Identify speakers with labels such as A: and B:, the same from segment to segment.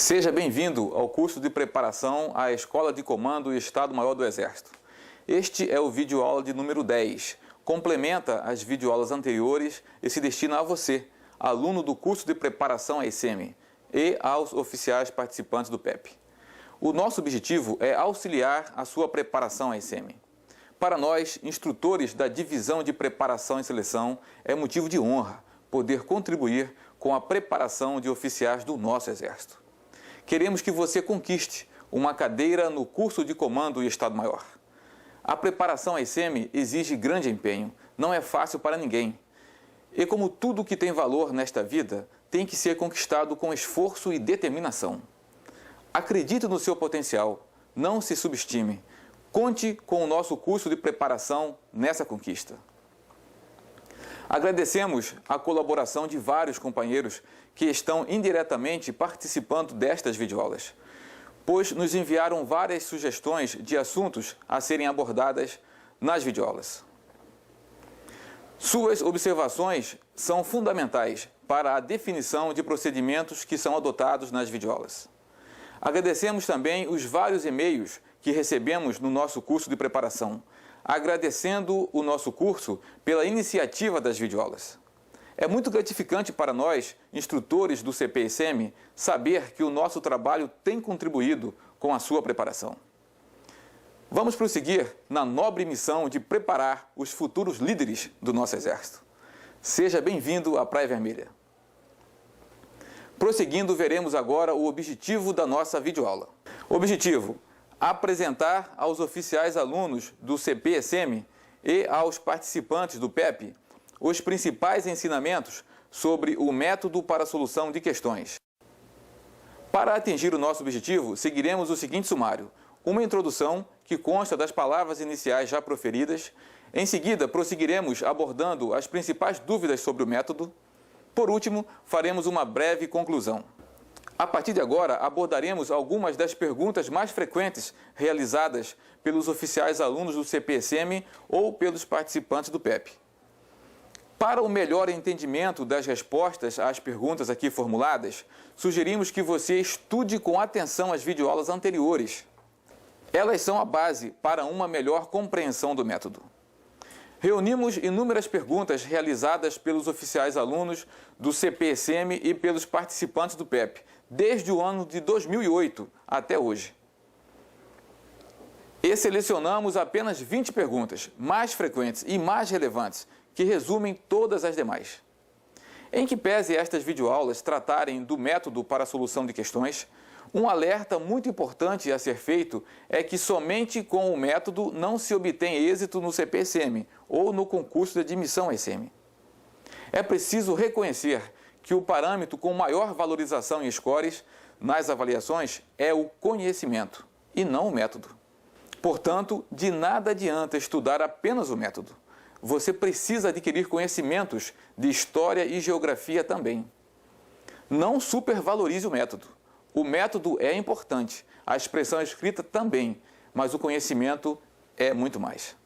A: Seja bem-vindo ao curso de preparação à Escola de Comando e Estado-Maior do Exército. Este é o vídeo-aula de número 10. Complementa as videoaulas anteriores e se destina a você, aluno do curso de preparação à ECM, e aos oficiais participantes do PEP. O nosso objetivo é auxiliar a sua preparação à ECM. Para nós, instrutores da Divisão de Preparação e Seleção, é motivo de honra poder contribuir com a preparação de oficiais do nosso Exército. Queremos que você conquiste uma cadeira no curso de Comando e Estado-Maior. A preparação à ECM exige grande empenho, não é fácil para ninguém. E como tudo que tem valor nesta vida, tem que ser conquistado com esforço e determinação. Acredite no seu potencial, não se subestime. Conte com o nosso curso de preparação nessa conquista. Agradecemos a colaboração de vários companheiros que estão indiretamente participando destas videoaulas, pois nos enviaram várias sugestões de assuntos a serem abordadas nas videoaulas. Suas observações são fundamentais para a definição de procedimentos que são adotados nas videoaulas. Agradecemos também os vários e-mails que recebemos no nosso curso de preparação, agradecendo o nosso curso pela iniciativa das videoaulas. É muito gratificante para nós, instrutores do CP-ECM, saber que o nosso trabalho tem contribuído com a sua preparação. Vamos prosseguir na nobre missão de preparar os futuros líderes do nosso Exército. Seja bem-vindo à Praia Vermelha. Prosseguindo, veremos agora o objetivo da nossa videoaula. Objetivo: apresentar aos oficiais alunos do CP-ECM e aos participantes do PEP os principais ensinamentos sobre o método para a solução de questões. Para atingir o nosso objetivo, seguiremos o seguinte sumário: uma introdução que consta das palavras iniciais já proferidas. Em seguida, prosseguiremos abordando as principais dúvidas sobre o método. Por último, faremos uma breve conclusão. A partir de agora, abordaremos algumas das perguntas mais frequentes realizadas pelos oficiais alunos do CP-ECM ou pelos participantes do PEP. Para o melhor entendimento das respostas às perguntas aqui formuladas, sugerimos que você estude com atenção as videoaulas anteriores. Elas são a base para uma melhor compreensão do método. Reunimos inúmeras perguntas realizadas pelos oficiais alunos do CP-ECM e pelos participantes do PEP, desde o ano de 2008 até hoje. E selecionamos apenas 20 perguntas mais frequentes e mais relevantes, que resumem todas as demais. Em que pese estas videoaulas tratarem do método para a solução de questões, um alerta muito importante a ser feito é que somente com o método não se obtém êxito no CP-ECM ou no concurso de admissão à ECM. É preciso reconhecer que o parâmetro com maior valorização em scores nas avaliações é o conhecimento e não o método. Portanto, de nada adianta estudar apenas o método. Você precisa adquirir conhecimentos de história e geografia também. Não supervalorize o método. O método é importante, a expressão escrita também, mas o conhecimento é muito mais.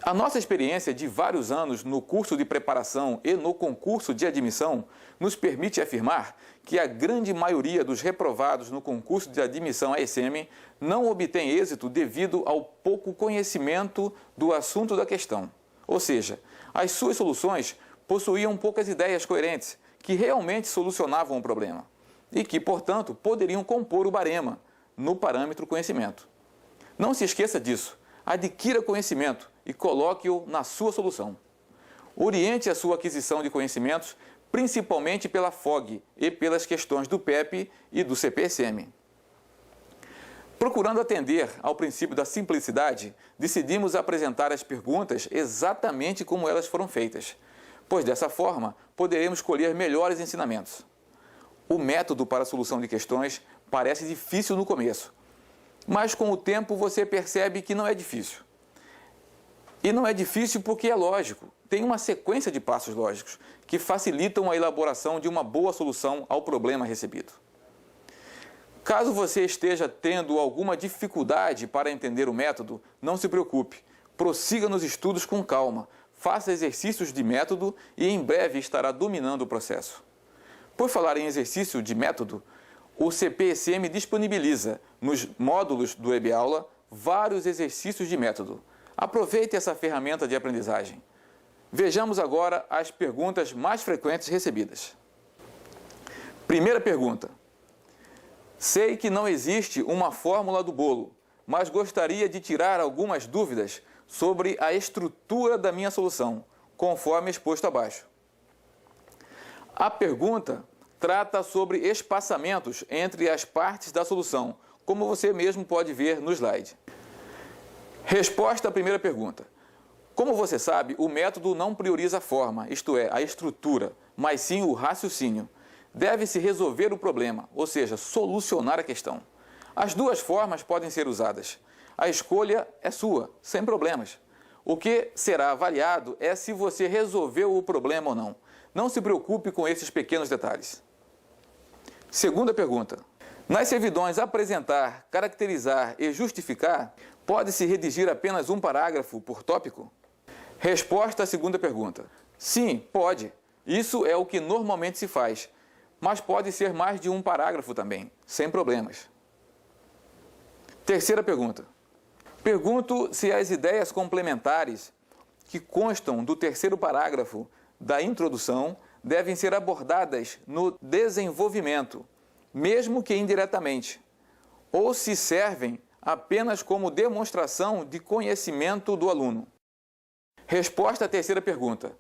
A: A nossa experiência de vários anos no curso de preparação e no concurso de admissão nos permite afirmar que a grande maioria dos reprovados no concurso de admissão à ECM não obtém êxito devido ao pouco conhecimento do assunto da questão. Ou seja, as suas soluções possuíam poucas ideias coerentes que realmente solucionavam o problema e que, portanto, poderiam compor o barema no parâmetro conhecimento. Não se esqueça disso. Adquira conhecimento e coloque-o na sua solução. Oriente a sua aquisição de conhecimentos, principalmente pela FOG e pelas questões do PEP e do CP-ECM. Procurando atender ao princípio da simplicidade, decidimos apresentar as perguntas exatamente como elas foram feitas, pois dessa forma poderemos colher melhores ensinamentos. O método para a solução de questões parece difícil no começo, mas com o tempo você percebe que não é difícil. E não é difícil porque é lógico, tem uma sequência de passos lógicos que facilitam a elaboração de uma boa solução ao problema recebido. Caso você esteja tendo alguma dificuldade para entender o método, não se preocupe, prossiga nos estudos com calma, faça exercícios de método e em breve estará dominando o processo. Por falar em exercício de método, O CPSM disponibiliza nos módulos do EBAula vários exercícios de método. Aproveite essa ferramenta de aprendizagem. Vejamos agora as perguntas mais frequentes recebidas. Primeira pergunta. Sei que não existe uma fórmula do bolo, mas gostaria de tirar algumas dúvidas sobre a estrutura da minha solução, conforme exposto abaixo. A pergunta trata sobre espaçamentos entre as partes da solução, como você mesmo pode ver no slide. Resposta à primeira pergunta. Como você sabe, o método não prioriza a forma, isto é, a estrutura, mas sim o raciocínio. Deve-se resolver o problema, ou seja, solucionar a questão. As duas formas podem ser usadas. A escolha é sua, sem problemas. O que será avaliado é se você resolveu o problema ou não. Não se preocupe com esses pequenos detalhes. Segunda pergunta. Nas servidões apresentar, caracterizar e justificar, pode-se redigir apenas um parágrafo por tópico? Resposta à segunda pergunta. Sim, pode. Isso é o que normalmente se faz. Mas pode ser mais de um parágrafo também, sem problemas. Terceira pergunta. Pergunto se as ideias complementares que constam do terceiro parágrafo da introdução devem ser abordadas no desenvolvimento, mesmo que indiretamente, ou se servem apenas como demonstração de conhecimento do aluno. Resposta à terceira pergunta.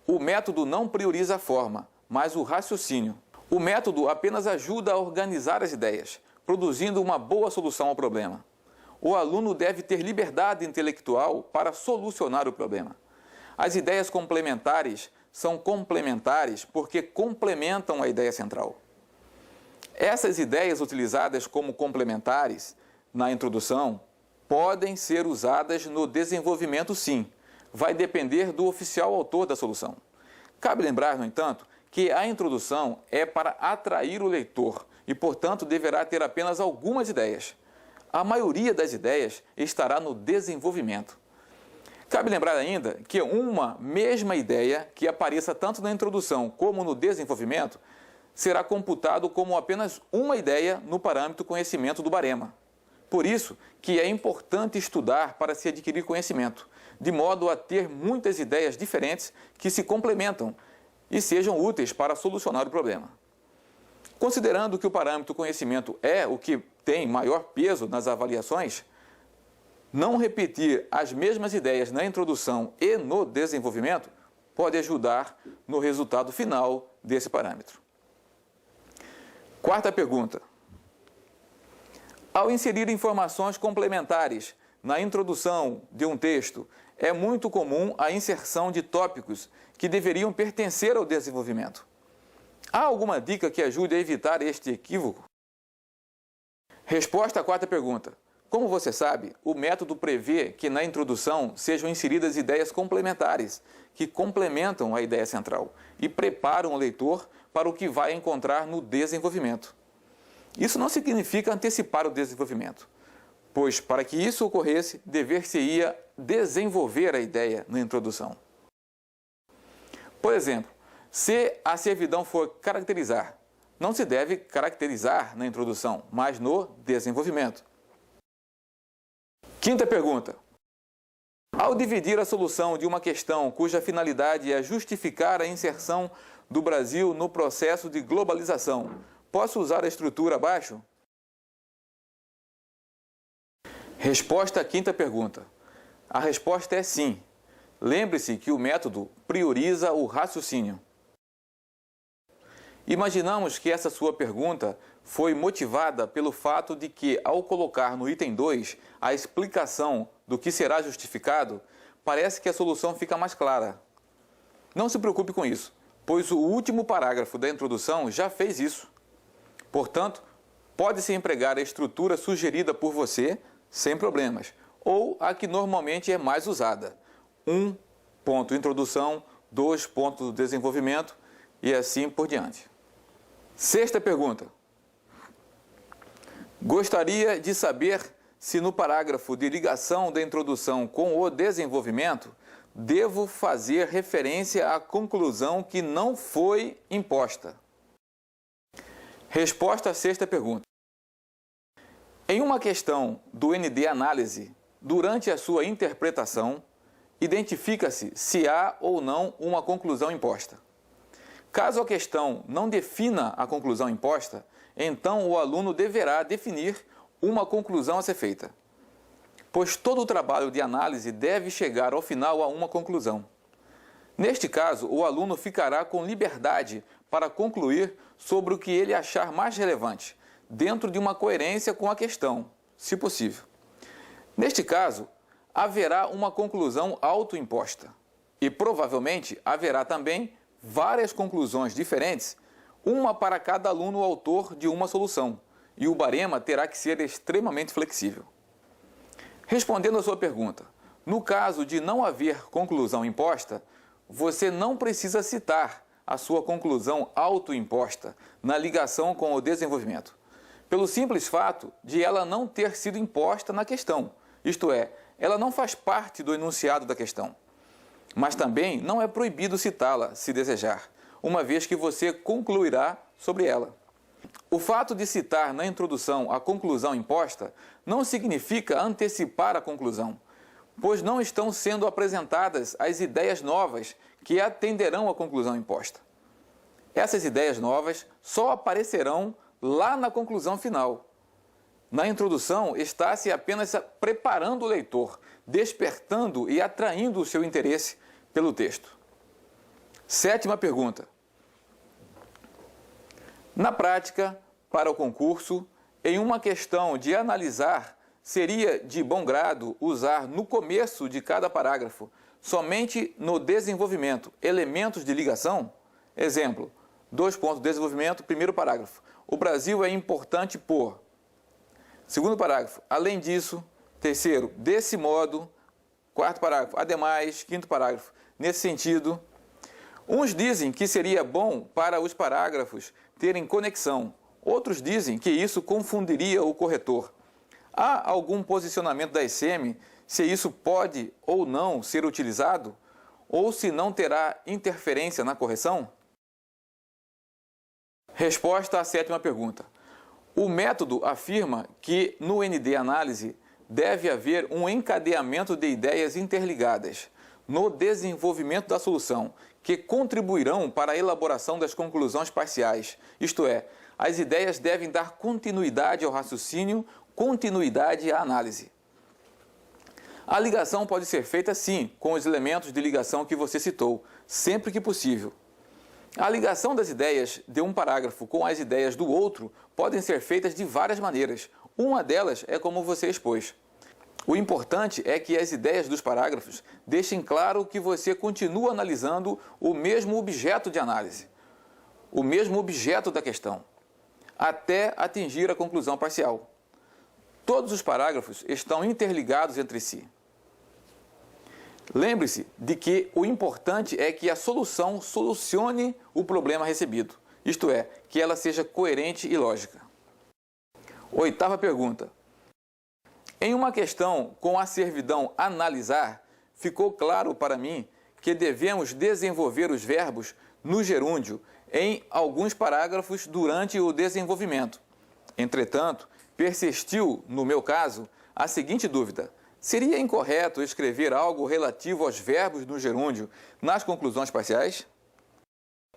A: O método não prioriza a forma, mas o raciocínio. O método apenas ajuda a organizar as ideias, produzindo uma boa solução ao problema. O aluno deve ter liberdade intelectual para solucionar o problema. As ideias complementares são complementares porque complementam a ideia central. Essas ideias utilizadas como complementares na introdução podem ser usadas no desenvolvimento, sim. Vai depender do oficial autor da solução. Cabe lembrar, no entanto, que a introdução é para atrair o leitor e, portanto, deverá ter apenas algumas ideias. A maioria das ideias estará no desenvolvimento. Cabe lembrar ainda que uma mesma ideia que apareça tanto na introdução como no desenvolvimento será computado como apenas uma ideia no parâmetro conhecimento do barema. Por isso que é importante estudar para se adquirir conhecimento, de modo a ter muitas ideias diferentes que se complementam e sejam úteis para solucionar o problema. Considerando que o parâmetro conhecimento é o que tem maior peso nas avaliações, não repetir as mesmas ideias na introdução e no desenvolvimento pode ajudar no resultado final desse parâmetro. Quarta pergunta. Ao inserir informações complementares na introdução de um texto, é muito comum a inserção de tópicos que deveriam pertencer ao desenvolvimento. Há alguma dica que ajude a evitar este equívoco? Resposta à quarta pergunta. Como você sabe, o método prevê que na introdução sejam inseridas ideias complementares, que complementam a ideia central e preparam o leitor para o que vai encontrar no desenvolvimento. Isso não significa antecipar o desenvolvimento, pois para que isso ocorresse, dever-se-ia desenvolver a ideia na introdução. Por exemplo, se a servidão for caracterizar, não se deve caracterizar na introdução, mas no desenvolvimento. Quinta pergunta. Ao dividir a solução de uma questão cuja finalidade é justificar a inserção do Brasil no processo de globalização, posso usar a estrutura abaixo? Resposta à quinta pergunta. A resposta é sim. Lembre-se que o método prioriza o raciocínio. Imaginamos que essa sua pergunta foi motivada pelo fato de que, ao colocar no item 2 a explicação do que será justificado, parece que a solução fica mais clara. Não se preocupe com isso, pois o último parágrafo da introdução já fez isso. Portanto, pode-se empregar a estrutura sugerida por você sem problemas, ou a que normalmente é mais usada. 1 ponto introdução, 2 pontos desenvolvimento e assim por diante. Sexta pergunta. Gostaria de saber se no parágrafo de ligação da introdução com o desenvolvimento devo fazer referência à conclusão que não foi imposta. Resposta à sexta pergunta. Em uma questão do ND Análise, durante a sua interpretação, identifica-se se há ou não uma conclusão imposta. Caso a questão não defina a conclusão imposta, então o aluno deverá definir uma conclusão a ser feita, pois todo o trabalho de análise deve chegar ao final a uma conclusão. Neste caso, o aluno ficará com liberdade para concluir sobre o que ele achar mais relevante, dentro de uma coerência com a questão, se possível. Neste caso, haverá uma conclusão autoimposta e provavelmente haverá também várias conclusões diferentes, uma para cada aluno autor de uma solução, e o barema terá que ser extremamente flexível. Respondendo à sua pergunta, no caso de não haver conclusão imposta, você não precisa citar a sua conclusão autoimposta na ligação com o desenvolvimento, pelo simples fato de ela não ter sido imposta na questão, isto é, ela não faz parte do enunciado da questão. Mas também não é proibido citá-la, se desejar, uma vez que você concluirá sobre ela. O fato de citar na introdução a conclusão imposta não significa antecipar a conclusão, pois não estão sendo apresentadas as ideias novas que atenderão à conclusão imposta. Essas ideias novas só aparecerão lá na conclusão final. Na introdução, está-se apenas preparando o leitor, despertando e atraindo o seu interesse pelo texto. Sétima pergunta. Na prática, para o concurso, em uma questão de analisar, seria de bom grado usar no começo de cada parágrafo, somente no desenvolvimento, elementos de ligação? Exemplo, 2 pontos, desenvolvimento, primeiro parágrafo. O Brasil é importante por... Segundo parágrafo, além disso. Terceiro, desse modo. Quarto parágrafo, ademais. Quinto parágrafo, nesse sentido. Uns dizem que seria bom para os parágrafos terem conexão. Outros dizem que isso confundiria o corretor. Há algum posicionamento da ICM se isso pode ou não ser utilizado? Ou se não terá interferência na correção? Resposta à sétima pergunta. O método afirma que no ND Análise deve haver um encadeamento de ideias interligadas no desenvolvimento da solução, que contribuirão para a elaboração das conclusões parciais, isto é, as ideias devem dar continuidade ao raciocínio, continuidade à análise. A ligação pode ser feita, sim, com os elementos de ligação que você citou, sempre que possível. A ligação das ideias de um parágrafo com as ideias do outro podem ser feitas de várias maneiras. Uma delas é como você expôs. O importante é que as ideias dos parágrafos deixem claro que você continua analisando o mesmo objeto de análise, o mesmo objeto da questão, até atingir a conclusão parcial. Todos os parágrafos estão interligados entre si. Lembre-se de que o importante é que a solução solucione o problema recebido, isto é, que ela seja coerente e lógica. Oitava pergunta. Em uma questão com a servidão analisar, ficou claro para mim que devemos desenvolver os verbos no gerúndio em alguns parágrafos durante o desenvolvimento. Entretanto, persistiu, no meu caso, a seguinte dúvida. Seria incorreto escrever algo relativo aos verbos no gerúndio nas conclusões parciais?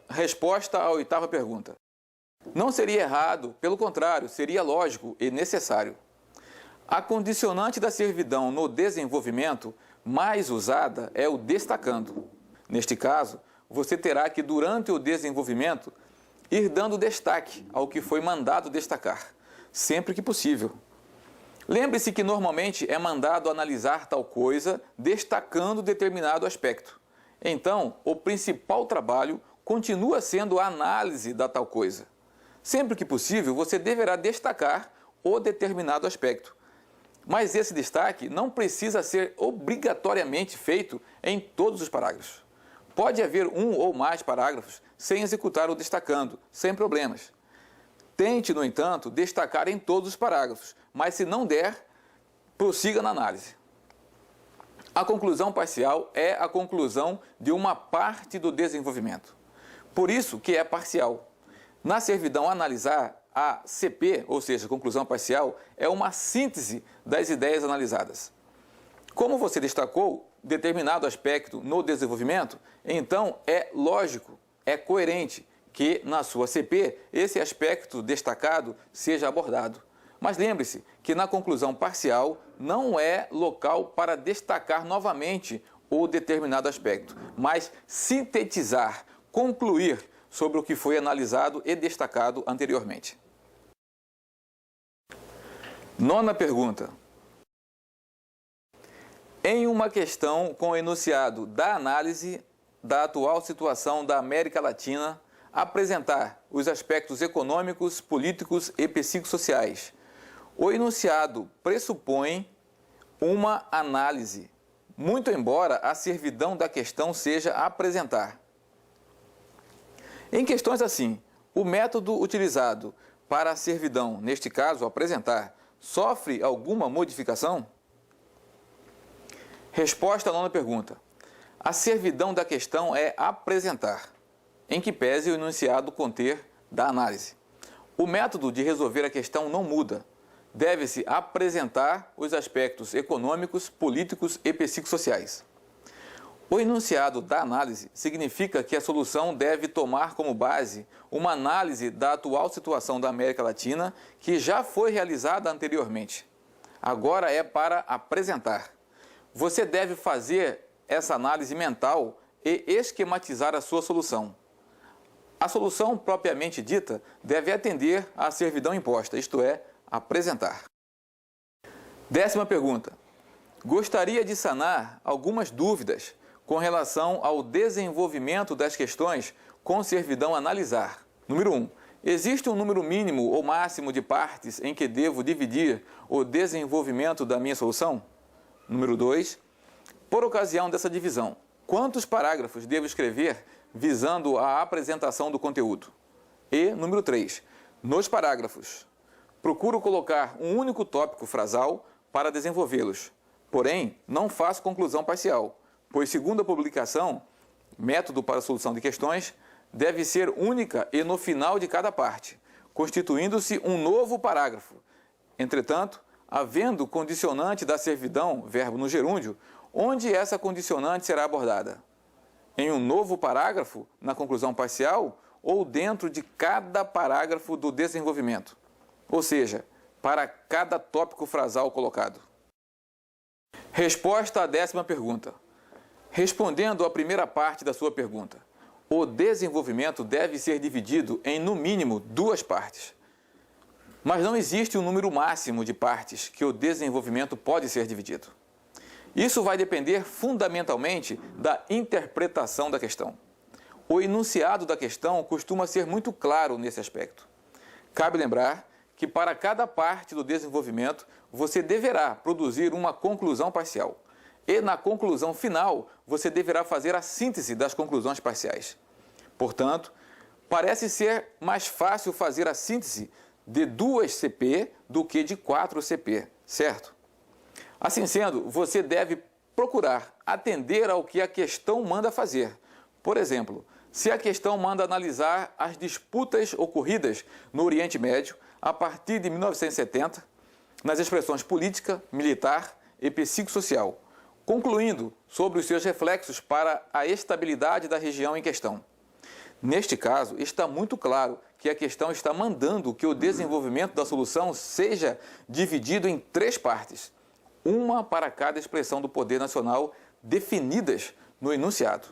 A: Resposta à oitava pergunta. Não seria errado, pelo contrário, seria lógico e necessário. A condicionante da servidão no desenvolvimento mais usada é o destacando. Neste caso, você terá que, durante o desenvolvimento, ir dando destaque ao que foi mandado destacar, sempre que possível. Lembre-se que normalmente é mandado analisar tal coisa destacando determinado aspecto. Então, o principal trabalho continua sendo a análise da tal coisa. Sempre que possível, você deverá destacar o determinado aspecto. Mas esse destaque não precisa ser obrigatoriamente feito em todos os parágrafos. Pode haver um ou mais parágrafos sem executar o destacando, sem problemas. Tente, no entanto, destacar em todos os parágrafos, mas se não der, prossiga na análise. A conclusão parcial é a conclusão de uma parte do desenvolvimento. Por isso que é parcial. Na servidão analisar, a CP, ou seja, conclusão parcial, é uma síntese das ideias analisadas. Como você destacou determinado aspecto no desenvolvimento, então é lógico, é coerente que na sua CP esse aspecto destacado seja abordado. Mas lembre-se que na conclusão parcial não é local para destacar novamente o determinado aspecto, mas sintetizar, concluir sobre o que foi analisado e destacado anteriormente. Nona pergunta. Em uma questão com o enunciado da análise da atual situação da América Latina, apresentar os aspectos econômicos, políticos e psicossociais. O enunciado pressupõe uma análise, muito embora a servidão da questão seja apresentar. Em questões assim, o método utilizado para a servidão, neste caso apresentar, sofre alguma modificação? Resposta à nona pergunta. A servidão da questão é apresentar, em que pese o enunciado conter da análise. O método de resolver a questão não muda. Deve-se apresentar os aspectos econômicos, políticos e psicossociais. O enunciado da análise significa que a solução deve tomar como base uma análise da atual situação da América Latina que já foi realizada anteriormente. Agora é para apresentar. Você deve fazer essa análise mental e esquematizar a sua solução. A solução propriamente dita deve atender à servidão imposta, isto é, apresentar. Décima pergunta. Gostaria de sanar algumas dúvidas com relação ao desenvolvimento das questões com servidão analisar. Número 1. Existe um número mínimo ou máximo de partes em que devo dividir o desenvolvimento da minha solução? Número 2. Por ocasião dessa divisão, quantos parágrafos devo escrever visando a apresentação do conteúdo? E, número 3. Nos parágrafos, procuro colocar um único tópico frasal para desenvolvê-los. Porém, não faço conclusão parcial, pois, segundo a publicação, método para a solução de questões, deve ser única e no final de cada parte, constituindo-se um novo parágrafo. Entretanto, havendo condicionante da servidão, verbo no gerúndio, onde essa condicionante será abordada? Em um novo parágrafo, na conclusão parcial, ou dentro de cada parágrafo do desenvolvimento? Ou seja, para cada tópico frasal colocado. Resposta à décima pergunta. Respondendo à primeira parte da sua pergunta, o desenvolvimento deve ser dividido em, no mínimo, 2 partes. Mas não existe um número máximo de partes que o desenvolvimento pode ser dividido. Isso vai depender fundamentalmente da interpretação da questão. O enunciado da questão costuma ser muito claro nesse aspecto. Cabe lembrar que para cada parte do desenvolvimento você deverá produzir uma conclusão parcial. E na conclusão final você deverá fazer a síntese das conclusões parciais. Portanto, parece ser mais fácil fazer a síntese de 2 CP do que de 4 CP, certo? Assim sendo, você deve procurar atender ao que a questão manda fazer. Por exemplo, se a questão manda analisar as disputas ocorridas no Oriente Médio a partir de 1970, nas expressões política, militar e psicossocial, concluindo sobre os seus reflexos para a estabilidade da região em questão. Neste caso, está muito claro que a questão está mandando que o desenvolvimento da solução seja dividido em 3 partes, uma para cada expressão do poder nacional definidas no enunciado.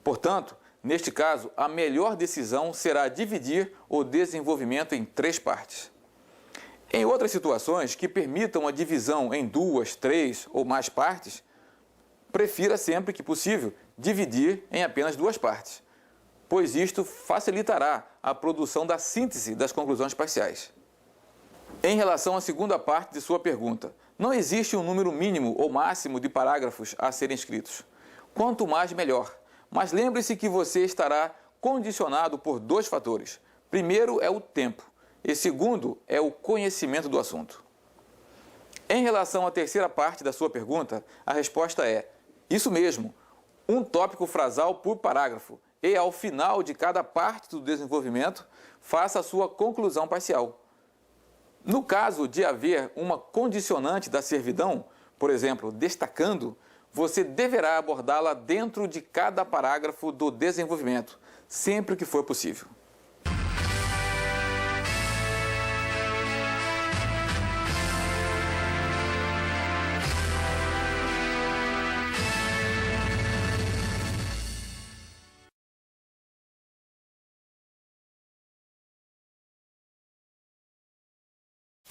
A: Portanto, neste caso, a melhor decisão será dividir o desenvolvimento em 3 partes. Em outras situações que permitam a divisão em 2, 3 ou mais partes, prefira sempre que possível dividir em apenas 2 partes, pois isto facilitará a produção da síntese das conclusões parciais. Em relação à segunda parte de sua pergunta, não existe um número mínimo ou máximo de parágrafos a serem escritos. Quanto mais, melhor. Mas lembre-se que você estará condicionado por 2 fatores. Primeiro é o tempo e segundo é o conhecimento do assunto. Em relação à terceira parte da sua pergunta, a resposta é: isso mesmo, um tópico frasal por parágrafo. E ao final de cada parte do desenvolvimento, faça a sua conclusão parcial. No caso de haver uma condicionante da servidão, por exemplo, destacando, você deverá abordá-la dentro de cada parágrafo do desenvolvimento, sempre que for possível.